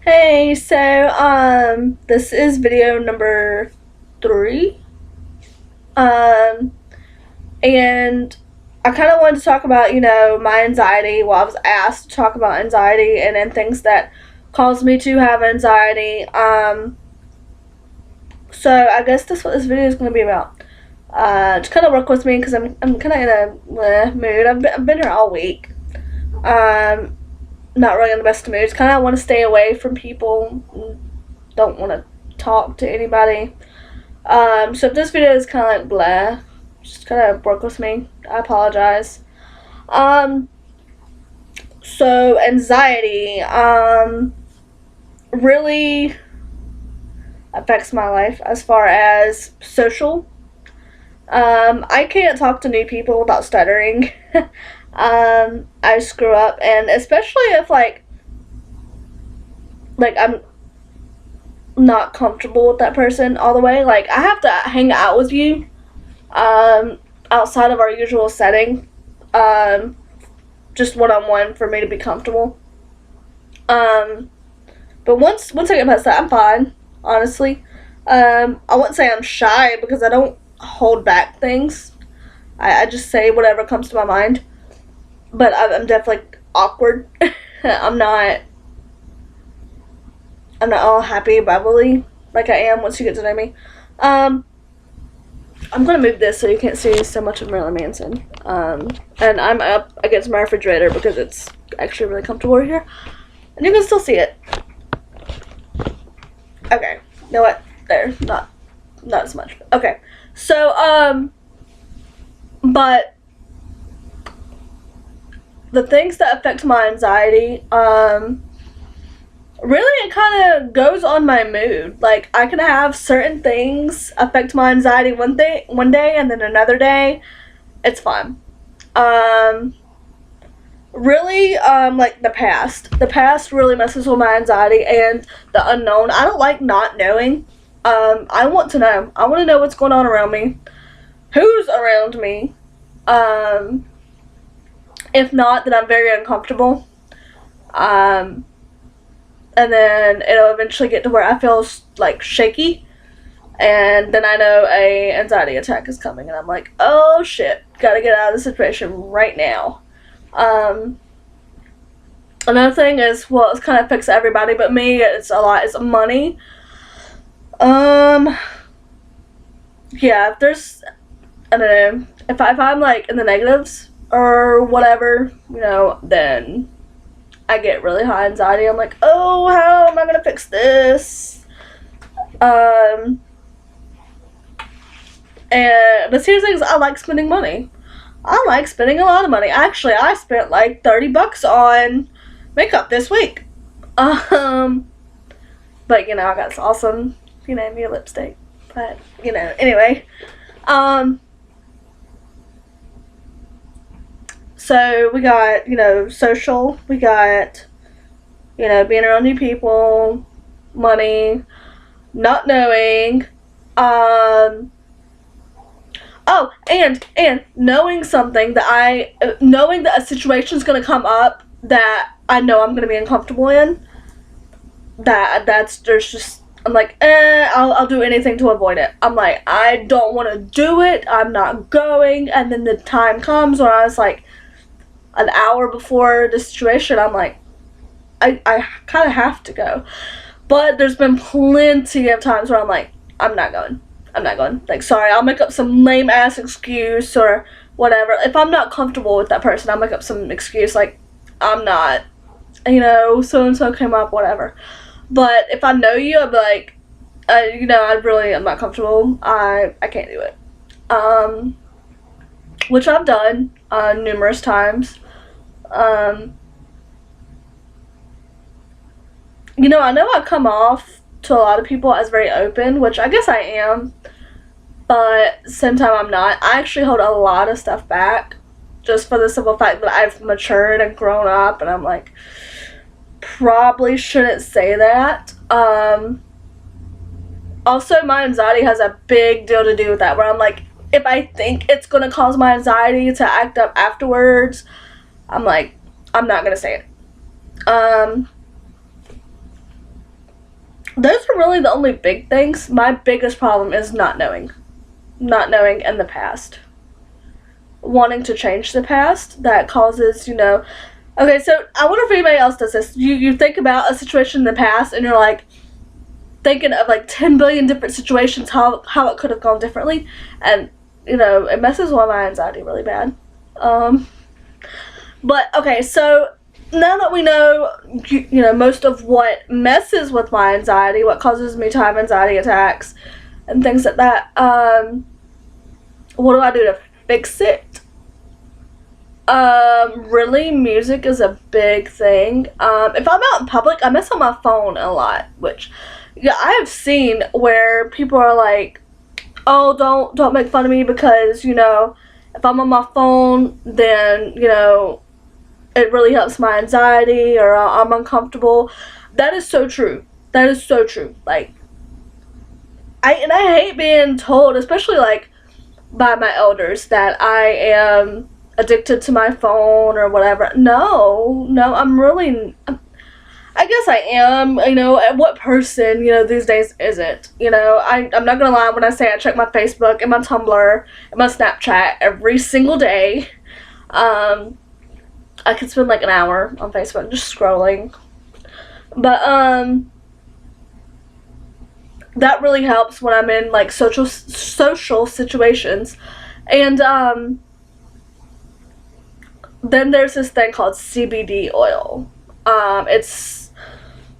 Hey, this is video number 3. Um, and I kind of wanted to talk about, my anxiety. Well, I was asked to talk about anxiety and things that cause me to have anxiety. So I guess that's what this video is going to be about. Just kind of work with me because I'm kind of in a mood. I've been here all week. Um, Not really in the best of moods. Kind of want to stay away from people. Don't want to talk to anybody. So if this video is kind of like blah, just kind of work with me. I apologize. Um, so anxiety, really affects my life as far as social. I can't talk to new people without stuttering. I screw up, and especially if like I'm not comfortable with that person all the way. Like I have to hang out with you, outside of our usual setting, um, just one on one for me to be comfortable. Um, but once I get past that, I'm fine. Honestly, I wouldn't say I'm shy because I don't hold back things. I just say whatever comes to my mind. But I'm definitely awkward. I'm not. I'm not all happy bubbly like I am once you get to know me. Um, I'm gonna move this so you can't see so much of Marilyn Manson. And I'm up against my refrigerator because it's actually really comfortable here, and you can still see it. Okay, you know what? There, not as much. Okay, so but the things that affect my anxiety, really it kind of goes on my mood. Like I can have certain things affect my anxiety one day, and then another day it's fine. Um, Really, like the past really messes with my anxiety and the unknown. I don't like not knowing. I want to know. I want to know what's going on around me, who's around me. Um, if not, then I'm very uncomfortable. Um, and then it'll eventually get to where I feel like shaky, and then I know a anxiety attack is coming, and I'm like, oh shit, gotta get out of the situation right now. Um, Another thing is, well, it kind of affects everybody, but me, it's a lot. It's money. Um, yeah, if there's, I don't know, if I'm like in the negatives or whatever, then I get really high anxiety. I'm like, oh, how am I gonna fix this? Um, and but here's the thing: is I like spending money. I like spending a lot of money. Actually, I spent like $30 on makeup this week. Um, but I got this awesome, new lipstick. But anyway. Um, so we got social. We got being around new people, money, not knowing. Um, Oh, and knowing something that knowing that a situation's gonna come up that I know I'm gonna be uncomfortable in. There's just I'm like, I'll do anything to avoid it. I'm like, I don't want to do it. I'm not going. And then the time comes when I was like, an hour before the situation, I'm like, I kind of have to go. But there's been plenty of times where I'm like, I'm not going. I'm not going. Like, sorry, I'll make up some lame ass excuse or whatever. If I'm not comfortable with that person, I'll make up some excuse like, I'm not, so and so came up, whatever. But if I know you, I'd be like, I'm not comfortable. I can't do it. Which I've done numerous times. Um, I know I come off to a lot of people as very open, which I guess I am, but at the same time I'm not. I actually hold a lot of stuff back just for the simple fact that I've matured and grown up, and I'm like, probably shouldn't say that. Also, my anxiety has a big deal to do with that, where I'm like, if I think it's going to cause my anxiety to act up afterwards, I'm like, I'm not going to say it. those are really the only big things. My biggest problem is not knowing in the past, wanting to change the past. That causes, okay, so I wonder if anybody else does this. You think about a situation in the past and you're like thinking of like 10 billion different situations, how it could have gone differently, and it messes with my anxiety really bad. But okay, so now that we know, most of what messes with my anxiety, what causes me to have anxiety attacks and things like that, what do I do to fix it? Really, music is a big thing. If I'm out in public, I mess on my phone a lot, which, I have seen where people are like, oh, don't make fun of me because, if I'm on my phone, then, it really helps my anxiety, or I'm uncomfortable. That is so true. That is so true. Like, I hate being told, especially, like, by my elders, that I am addicted to my phone or whatever. No, I guess I am. What person, these days isn't? I'm not gonna lie when I say I check my Facebook and my Tumblr and my Snapchat every single day. I could spend like an hour on Facebook just scrolling. But that really helps when I'm in like social situations. And then there's this thing called CBD oil. It's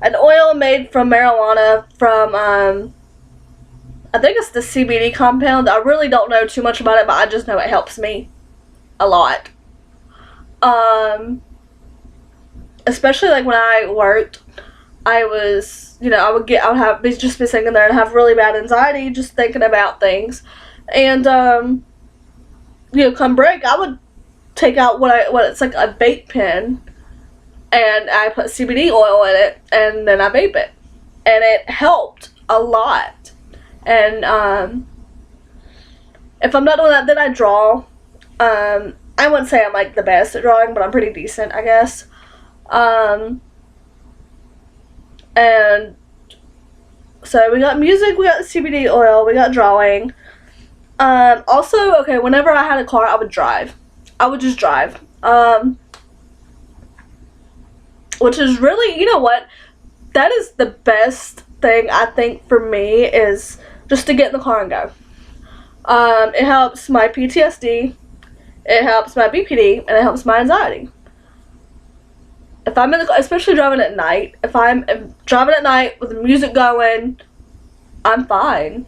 an oil made from marijuana, from I think it's the CBD compound. I really don't know too much about it, but I just know it helps me a lot. Especially like when I worked, I was, I would be sitting there and have really bad anxiety just thinking about things. And, come break, I would take out what it's like a vape pen, and I put CBD oil in it, and then I vape it. And it helped a lot. And, if I'm not doing that, then I draw. I wouldn't say I'm like the best at drawing, but I'm pretty decent, I guess. And so we got music, we got CBD oil, we got drawing. Also, okay, whenever I had a car, I would drive. I would just drive. Which is really, you know what? That is the best thing, I think, for me, is just to get in the car and go. It helps my PTSD. It helps my BPD, and it helps my anxiety. If I'm in the car, especially driving at night, if I'm driving at night with the music going, I'm fine.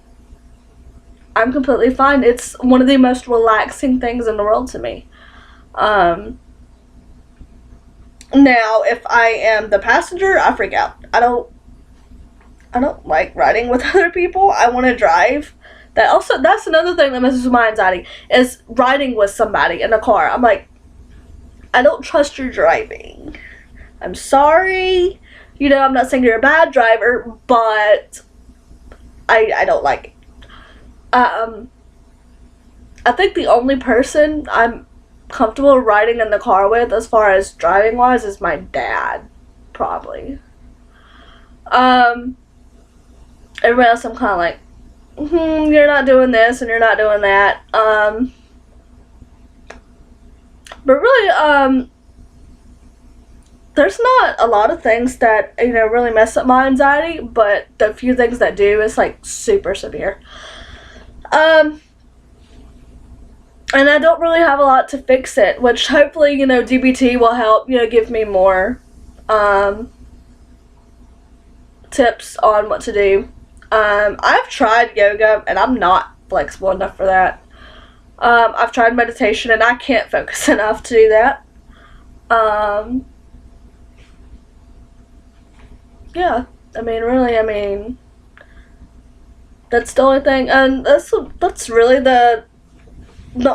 I'm completely fine. It's one of the most relaxing things in the world to me. Now, if I am the passenger, I freak out. I don't like riding with other people. I want to drive. That's another thing that messes with my anxiety, is riding with somebody in a car. I'm like, I don't trust your driving. I'm sorry. I'm not saying you're a bad driver, but I don't like it. I think the only person I'm comfortable riding in the car with, as far as driving wise, is my dad, probably. Everybody else I'm kind of like, you're not doing this and you're not doing that. But really, there's not a lot of things that, really mess up my anxiety, but the few things that do is like super severe. And I don't really have a lot to fix it, which hopefully, DBT will help, give me more tips on what to do. I've tried yoga, and I'm not flexible enough for that. I've tried meditation, and I can't focus enough to do that. Yeah, really, that's the only thing, and that's really the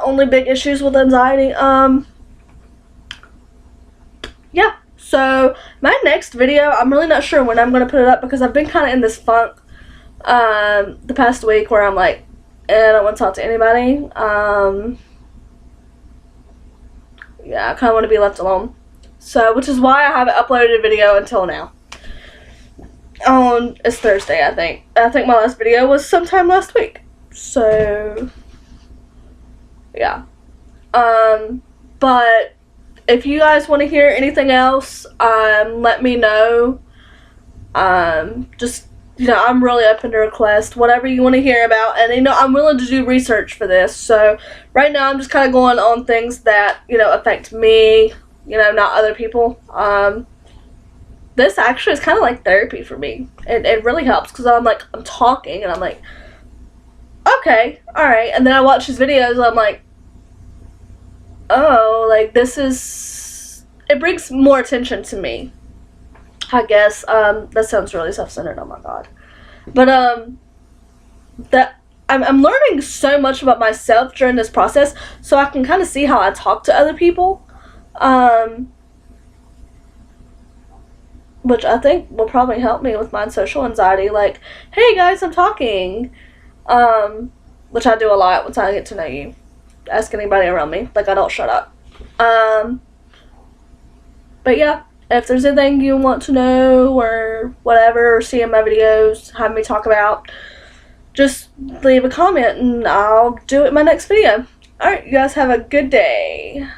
only big issues with anxiety. Yeah, so my next video, I'm really not sure when I'm going to put it up, because I've been kind of in this funk, the past week, where I'm like, I don't want to talk to anybody. Yeah, I kind of want to be left alone. So, which is why I haven't uploaded a video until now. It's Thursday, I think. I think my last video was sometime last week. So, yeah. But if you guys want to hear anything else, let me know. Just, I'm really open to request whatever you want to hear about, and I'm willing to do research for this. So right now I'm just kind of going on things that affect me, not other people. This actually is kind of like therapy for me. It really helps because I'm talking and I'm like, okay, all right, and then I watch his videos and I'm like, oh, like it brings more attention to me, I guess. That sounds really self-centered, oh my god. But that I'm learning so much about myself during this process, so I can kind of see how I talk to other people, which I think will probably help me with my social anxiety. Like, hey guys, I'm talking, which I do a lot once I get to know you. Ask anybody around me, like, I don't shut up. But yeah, if there's anything you want to know or whatever, or see in my videos, have me talk about, just leave a comment and I'll do it in my next video. Alright, you guys have a good day.